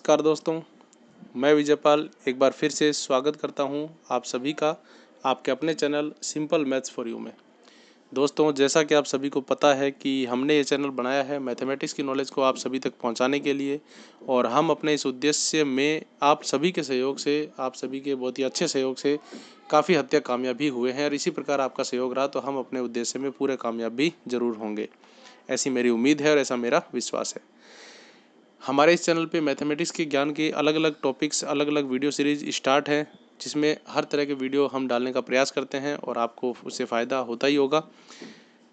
नमस्कार दोस्तों, मैं विजयपाल एक बार फिर से स्वागत करता हूं आप सभी का आपके अपने channel simple maths for you में। दोस्तों, जैसा कि आप सभी को पता है कि हमने ये चैनल बनाया है मैथमेटिक्स की नॉलेज को आप सभी तक पहुंचाने के लिए, और हम अपने इस उद्देश्य में आप सभी के सहयोग से, आप सभी के बहुत ही अच्छे सहयोग से काफ़ी हद तक कामयाब भी हुए हैं। और इसी प्रकार आपका सहयोग रहा तो हम अपने उद्देश्य में पूरे कामयाब भी जरूर होंगे, ऐसी मेरी उम्मीद है और ऐसा मेरा विश्वास है। हमारे इस चैनल पे मैथमेटिक्स के ज्ञान के अलग अलग टॉपिक्स, अलग अलग वीडियो सीरीज स्टार्ट है, जिसमें हर तरह के वीडियो हम डालने का प्रयास करते हैं और आपको उससे फ़ायदा होता ही होगा।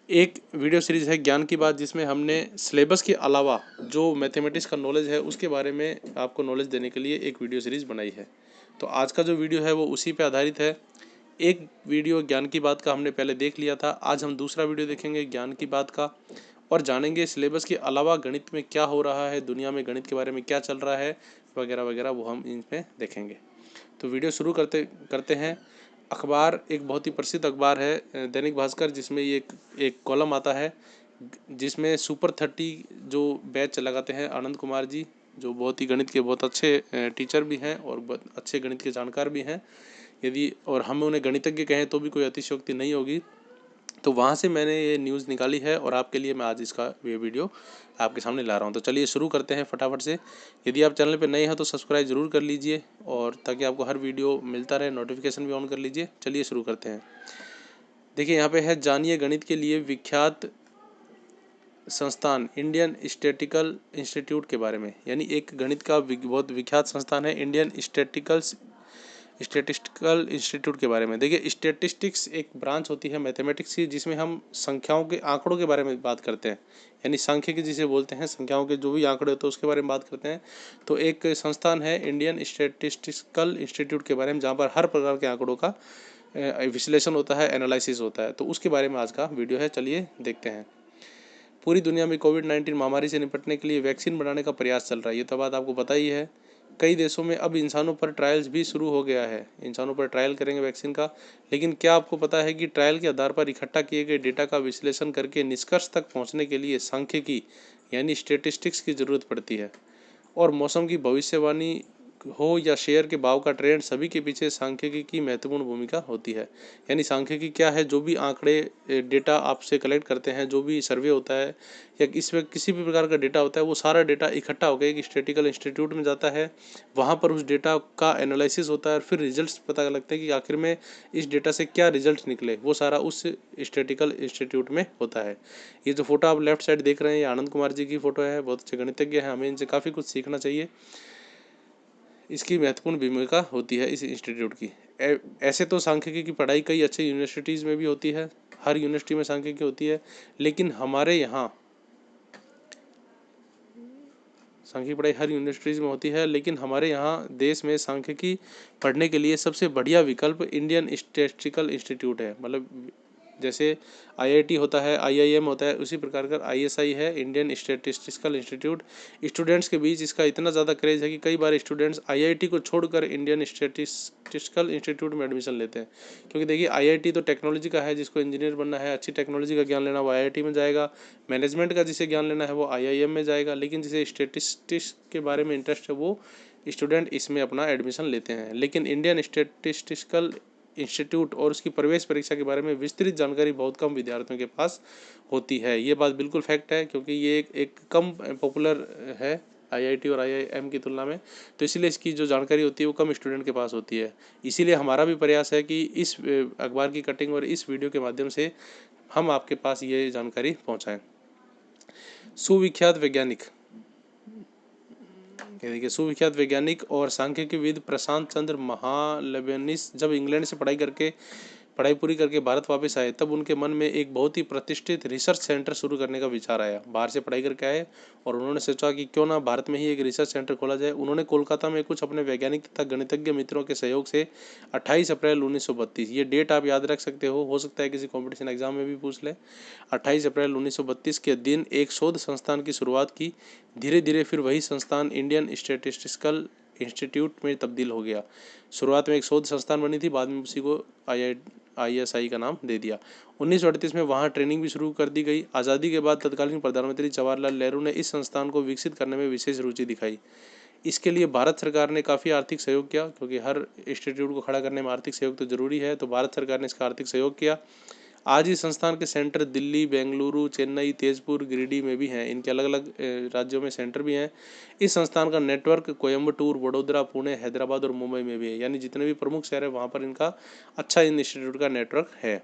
एक वीडियो सीरीज़ है ज्ञान की बात, जिसमें हमने सिलेबस के अलावा जो मैथमेटिक्स का नॉलेज है उसके बारे में आपको नॉलेज देने के लिए एक वीडियो सीरीज़ बनाई है। तो आज का जो वीडियो है वो उसी पे आधारित है। एक वीडियो ज्ञान की बात का हमने पहले देख लिया था, आज हम दूसरा वीडियो देखेंगे ज्ञान की बात का और जानेंगे सिलेबस के अलावा गणित में क्या हो रहा है, दुनिया में गणित के बारे में क्या चल रहा है वगैरह वगैरह, वो हम इनमें देखेंगे। तो वीडियो शुरू करते करते हैं। अखबार एक बहुत ही प्रसिद्ध अखबार है दैनिक भास्कर, जिसमें ये एक कॉलम आता है जिसमें सुपर 30 जो बैच लगाते हैं आनंद कुमार जी, जो बहुत ही गणित के बहुत अच्छे टीचर भी हैं और बहुत अच्छे गणित के जानकार भी हैं। यदि और हम उन्हें गणितज्ञ कहें तो भी कोई अतिशयोक्ति नहीं होगी। तो वहाँ से मैंने ये न्यूज़ निकाली है और आपके लिए मैं आज इसका ये वीडियो आपके सामने ला रहा हूँ। तो चलिए शुरू करते हैं फटाफट से। यदि आप चैनल पर नए हैं तो सब्सक्राइब जरूर कर लीजिए, और ताकि आपको हर वीडियो मिलता रहे, नोटिफिकेशन भी ऑन कर लीजिए। चलिए शुरू करते हैं। देखिए यहाँ पे है, जानिए गणित के लिए विख्यात संस्थान इंडियन स्टैटिस्टिकल इंस्टीट्यूट के बारे में। यानी एक गणित का बहुत विख्यात संस्थान है इंडियन स्टैटिस्टिकल इंस्टीट्यूट के बारे में। देखिए, स्टैटिस्टिक्स एक ब्रांच होती है मैथमेटिक्स की, जिसमें हम संख्याओं के आंकड़ों के बारे में बात करते हैं। यानी सांख्यिकी जिसे बोलते हैं, संख्याओं के जो भी आंकड़े होते हैं उसके बारे में बात करते हैं। तो एक संस्थान है इंडियन स्टैटिस्टिकल इंस्टीट्यूट के बारे में, जहाँ पर हर प्रकार के आंकड़ों का विश्लेषण होता है, एनालिसिस होता है। तो उसके बारे में आज का वीडियो है, चलिए देखते हैं। पूरी दुनिया में कोविड-19 महामारी से निपटने के लिए वैक्सीन बनाने का प्रयास चल रहा है, ये तो बात आपको पता ही है। कई देशों में अब इंसानों पर ट्रायल्स भी शुरू हो गया है, इंसानों पर ट्रायल करेंगे वैक्सीन का। लेकिन क्या आपको पता है कि ट्रायल के आधार पर इकट्ठा किए गए डेटा का विश्लेषण करके निष्कर्ष तक पहुंचने के लिए सांख्यिकी यानी स्टैटिस्टिक्स की ज़रूरत पड़ती है। और मौसम की भविष्यवाणी हो या शेयर के भाव का ट्रेंड, सभी के पीछे सांख्यिकी की महत्वपूर्ण भूमिका होती है। यानी सांख्यिकी क्या है? जो भी आंकड़े डेटा आपसे कलेक्ट करते हैं, जो भी सर्वे होता है या इसमें किसी भी प्रकार का डेटा होता है, वो सारा डेटा इकट्ठा होकर एक स्टैटिस्टिकल इंस्टीट्यूट में जाता है। वहाँ पर उस डेटा का एनालिसिस होता है और फिर रिजल्ट्स पता लगते हैं कि आखिर में इस डेटा से क्या रिजल्ट निकले, वो सारा उस स्टैटिस्टिकल इंस्टीट्यूट में होता है। ये जो फोटो आप लेफ्ट साइड देख रहे हैं, ये आनंद कुमार जी की फ़ोटो है, बहुत अच्छे गणितज्ञ हैं, हमें इनसे काफ़ी कुछ सीखना चाहिए। इसकी महत्वपूर्ण भूमिका होती है इस इंस्टीट्यूट की। ऐसे तो सांख्यिकी की पढ़ाई कई अच्छे यूनिवर्सिटीज़ में भी होती है, हर यूनिवर्सिटी में सांख्यिकी होती है, लेकिन हमारे यहाँ सांख्यिकी पढ़ाई हर यूनिवर्सिटीज़ में होती है, लेकिन हमारे यहाँ देश में सांख्यिकी पढ़ने के लिए सबसे बढ़िया विकल्प इंडियन स्टैटिस्टिकल इंस्टीट्यूट है। मतलब जैसे आईआईटी होता है, आईआईएम होता है, उसी प्रकार का आईएसआई है, इंडियन स्टैटिस्टिकल इंस्टीट्यूट। स्टूडेंट्स के बीच इसका इतना ज़्यादा क्रेज है कि कई बार स्टूडेंट्स आईआईटी को छोड़कर इंडियन स्टैटिस्टिकल इंस्टीट्यूट में एडमिशन लेते हैं। क्योंकि देखिए, आईआईटी तो टेक्नोलॉजी का है, जिसको इंजीनियर बनना है, अच्छी टेक्नोलॉजी का ज्ञान लेना, वो आईआईटी में जाएगा। मैनेजमेंट का जिसे ज्ञान लेना है वो आईआईएम में जाएगा। लेकिन जिसे स्टैटिस्टिक्स के बारे में इंटरेस्ट है, वो स्टूडेंट इसमें अपना एडमिशन लेते हैं। लेकिन इंडियन स्टैटिस्टिकल इंस्टीट्यूट और उसकी प्रवेश परीक्षा के बारे में विस्तृत जानकारी बहुत कम विद्यार्थियों के पास होती है। ये बात बिल्कुल फैक्ट है, क्योंकि ये एक कम पॉपुलर है आईआईटी और आईआईएम की तुलना में। तो इसीलिए इसकी जो जानकारी होती है वो कम स्टूडेंट के पास होती है। इसीलिए हमारा भी प्रयास है कि इस अखबार की कटिंग और इस वीडियो के माध्यम से हम आपके पास ये जानकारी पहुँचाएँ। सुविख्यात वैज्ञानिक, देखिए, सुविख्यात वैज्ञानिक और सांख्यिकीविद प्रशांत चंद्र महालनोबिस जब इंग्लैंड से पढ़ाई पूरी करके भारत वापस आए, तब उनके मन में एक बहुत ही प्रतिष्ठित रिसर्च सेंटर शुरू करने का विचार आया। बाहर से पढ़ाई करके आए और उन्होंने सोचा कि क्यों ना भारत में ही एक रिसर्च सेंटर खोला जाए। उन्होंने कोलकाता में कुछ अपने वैज्ञानिक तथा गणितज्ञ मित्रों के सहयोग से 28 अप्रैल 1932, ये डेट आप याद रख सकते हो सकता है किसी कॉम्पिटिशन एग्जाम में भी पूछ ले। 28 अप्रैल 1932 के दिन एक शोध संस्थान की शुरुआत की। धीरे धीरे फिर वही संस्थान इंडियन स्टैटिस्टिकल इंस्टीट्यूट में तब्दील हो गया। शुरुआत में एक शोध संस्थान बनी थी, बाद में उसी को आईएसआई का नाम दे दिया। 1938 में वहाँ ट्रेनिंग भी शुरू कर दी गई। आज़ादी के बाद तत्कालीन प्रधानमंत्री जवाहरलाल नेहरू ने इस संस्थान को विकसित करने में विशेष रुचि दिखाई। इसके लिए भारत सरकार ने काफ़ी आर्थिक सहयोग किया, क्योंकि हर इंस्टीट्यूट को खड़ा करने में आर्थिक सहयोग तो ज़रूरी है, तो भारत सरकार ने इसका आर्थिक सहयोग किया। आज इस संस्थान के सेंटर दिल्ली, बेंगलुरु, चेन्नई, तेजपुर, गिरिडीह में भी हैं। इनके अलग अलग राज्यों में सेंटर भी हैं। इस संस्थान का नेटवर्क कोयम्बटूर, वडोदरा, पुणे, हैदराबाद और मुंबई में भी है, यानी जितने भी प्रमुख शहर है वहाँ पर इनका अच्छा इन इंस्टीट्यूट का नेटवर्क है।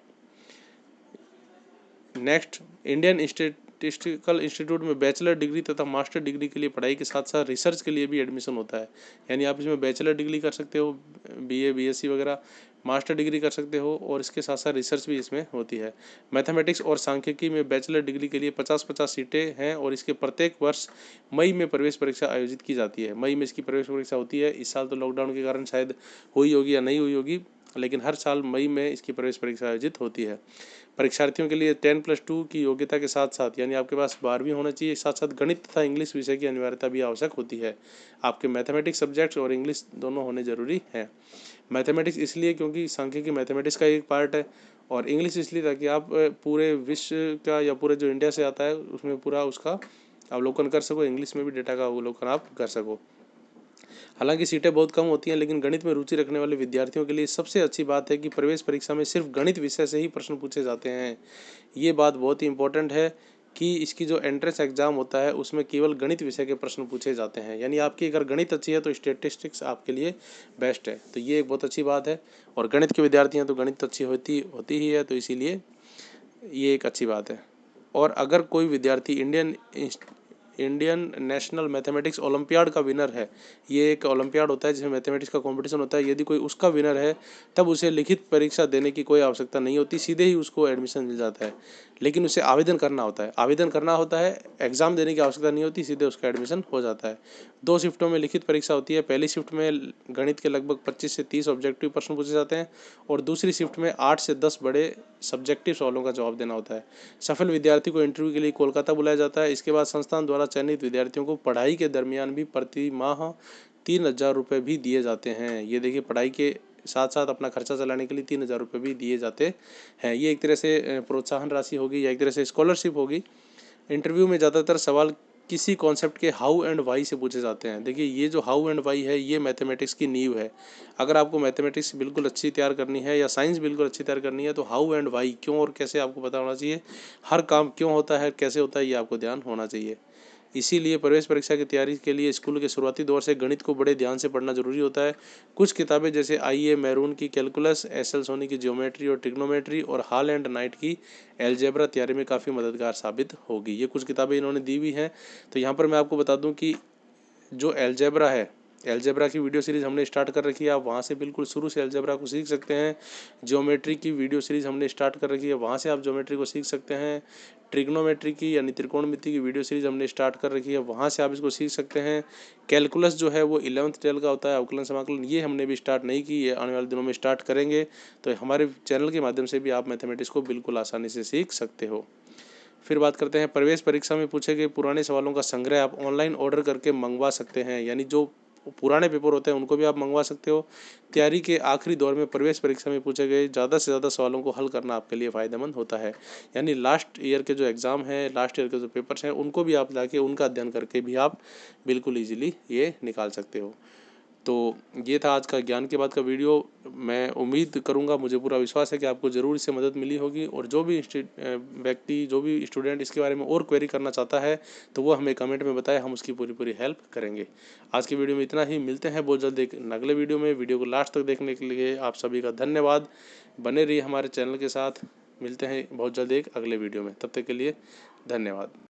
नेक्स्ट, इंडियन स्टैटिस्टिकल इंस्टीट्यूट में बैचलर डिग्री तथा मास्टर डिग्री के लिए पढ़ाई के साथ साथ रिसर्च के लिए भी एडमिशन होता है। यानी आप इसमें बैचलर डिग्री कर सकते हो, बीए, बीएससी वगैरह, मास्टर डिग्री कर सकते हो, और इसके साथ साथ रिसर्च भी इसमें होती है। मैथमेटिक्स और सांख्यिकी में बैचलर डिग्री के लिए 50-50 सीटें हैं, और इसके प्रत्येक वर्ष मई में प्रवेश परीक्षा आयोजित की जाती है। मई में इसकी प्रवेश परीक्षा होती है। इस साल तो लॉकडाउन के कारण शायद हुई होगी या नहीं हुई होगी, लेकिन हर साल मई में इसकी प्रवेश परीक्षा आयोजित होती है। परीक्षार्थियों के लिए 10+2 की योग्यता के साथ साथ, यानी आपके पास 12वीं होना चाहिए, साथ साथ गणित तथा इंग्लिश विषय की अनिवार्यता भी आवश्यक होती है। आपके मैथमेटिक्स सब्जेक्ट्स और इंग्लिश दोनों होने जरूरी हैं। मैथमेटिक्स इसलिए क्योंकि सांख्यिकी मैथमेटिक्स का एक पार्ट है, और इंग्लिश इसलिए ताकि आप पूरे विश्व का या पूरे जो इंडिया से आता है उसमें पूरा उसका अवलोकन कर सको, इंग्लिश में भी डेटा का अवलोकन आप कर सको। हालांकि सीटें बहुत कम होती हैं, लेकिन गणित में रुचि रखने वाले विद्यार्थियों के लिए सबसे अच्छी बात है कि प्रवेश परीक्षा में सिर्फ गणित विषय से ही प्रश्न पूछे जाते हैं। ये बात बहुत ही इंपॉर्टेंट है कि इसकी जो एंट्रेंस एग्जाम होता है उसमें केवल गणित विषय के प्रश्न पूछे जाते हैं। यानी आपकी अगर गणित अच्छी है तो स्टैटिस्टिक्स आपके लिए बेस्ट है, तो ये एक बहुत अच्छी बात है। और गणित के विद्यार्थी हैं तो गणित तो अच्छी होती ही है, तो इसीलिए ये एक अच्छी बात है। और अगर कोई विद्यार्थी इंडियन नेशनल मैथमेटिक्स ओलंपियाड का विनर है, ये एक ओलंपियाड होता है जिसमें मैथमेटिक्स का कंपटीशन होता है, यदि कोई उसका विनर है तब उसे लिखित परीक्षा देने की कोई आवश्यकता नहीं होती, सीधे ही उसको एडमिशन मिल जाता है। लेकिन उसे आवेदन करना होता है, एग्जाम देने की आवश्यकता नहीं होती, सीधे उसका एडमिशन हो जाता है। 2 शिफ्टों में लिखित परीक्षा होती है। पहली शिफ्ट में गणित के लगभग 25 से 30 ऑब्जेक्टिव प्रश्न पूछे जाते हैं, और दूसरी शिफ्ट में 8 से 10 बड़े सब्जेक्टिव सवालों का जवाब देना होता है। सफल विद्यार्थी को इंटरव्यू के लिए कोलकाता बुलाया जाता है। इसके बाद संस्थान द्वारा चयनित विद्यार्थियों को पढ़ाई के दरमियान भी प्रति माह 3,000 रुपये भी दिए जाते हैं। ये देखिए, पढ़ाई के साथ साथ अपना खर्चा चलाने के लिए 3,000 रुपये भी दिए जाते हैं। ये एक तरह से प्रोत्साहन राशि होगी या एक तरह से स्कॉलरशिप होगी। इंटरव्यू में ज़्यादातर सवाल किसी कॉन्सेप्ट के हाउ एंड वाई से पूछे जाते हैं। देखिए, ये जो हाउ एंड वाई है ये मैथमेटिक्स की नींव है। अगर आपको मैथमेटिक्स बिल्कुल अच्छी तैयार करनी है या साइंस बिल्कुल अच्छी तैयार करनी है तो हाउ एंड वाई, क्यों और कैसे, आपको पता होना चाहिए। हर काम क्यों होता है, कैसे होता है, ये आपको ध्यान होना चाहिए। इसीलिए प्रवेश परीक्षा की तैयारी के लिए स्कूल के शुरुआती दौर से गणित को बड़े ध्यान से पढ़ना जरूरी होता है। कुछ किताबें जैसे IA मैरून की कैलकुलस, SL सोनी की ज्योमेट्री और ट्रिग्नोमेट्री, और हॉल एंड नाइट की एलजेब्रा तैयारी में काफ़ी मददगार साबित होगी। ये कुछ किताबें इन्होंने दी भी हैं। तो यहाँ पर मैं आपको बता दूँ कि जो एलजेब्रा है, एलजेब्रा की वीडियो सीरीज़ हमने स्टार्ट कर रखी है, आप वहाँ से बिल्कुल शुरू से एलजेब्रा को सीख सकते हैं। ज्योमेट्री की वीडियो सीरीज़ हमने स्टार्ट कर रखी है, वहाँ से आप ज्योमेट्री को सीख सकते हैं। ट्रिग्नोमेट्री की यानी त्रिकोणमिति की वीडियो सीरीज़ हमने स्टार्ट कर रखी है, वहाँ से आप इसको सीख सकते हैं। कैलकुलस जो है वो 11th 12 का होता है, अवकलन समाकलन, ये हमने भी स्टार्ट नहीं की, ये आने वाले दिनों में स्टार्ट करेंगे। तो हमारे चैनल के माध्यम से भी आप मैथमेटिक्स को बिल्कुल आसानी से सीख सकते हो। फिर बात करते हैं, प्रवेश परीक्षा में पूछे गए पुराने सवालों का संग्रह आप ऑनलाइन ऑर्डर करके मंगवा सकते हैं। यानी जो पुराने पेपर होते हैं उनको भी आप मंगवा सकते हो। तैयारी के आखिरी दौर में प्रवेश परीक्षा में पूछे गए ज़्यादा से ज़्यादा सवालों को हल करना आपके लिए फ़ायदेमंद होता है। यानी लास्ट ईयर के जो एग्ज़ाम हैं, लास्ट ईयर के जो पेपर्स हैं, उनको भी आप जाके उनका अध्ययन करके भी आप बिल्कुल ईजिली ये निकाल सकते हो। तो ये था आज का ज्ञान के बाद का वीडियो। मैं उम्मीद करूंगा, मुझे पूरा विश्वास है कि आपको ज़रूर इससे मदद मिली होगी, और जो भी व्यक्ति, जो भी स्टूडेंट इसके बारे में और क्वेरी करना चाहता है तो वो हमें कमेंट में बताए, हम उसकी पूरी पूरी हेल्प करेंगे। आज की वीडियो में इतना ही, मिलते हैं बहुत जल्द एक अगले वीडियो में। वीडियो को लास्ट तक देखने के लिए आप सभी का धन्यवाद। बने रहिए हमारे चैनल के साथ। मिलते हैं बहुत जल्द एक अगले वीडियो में, तब तक के लिए धन्यवाद।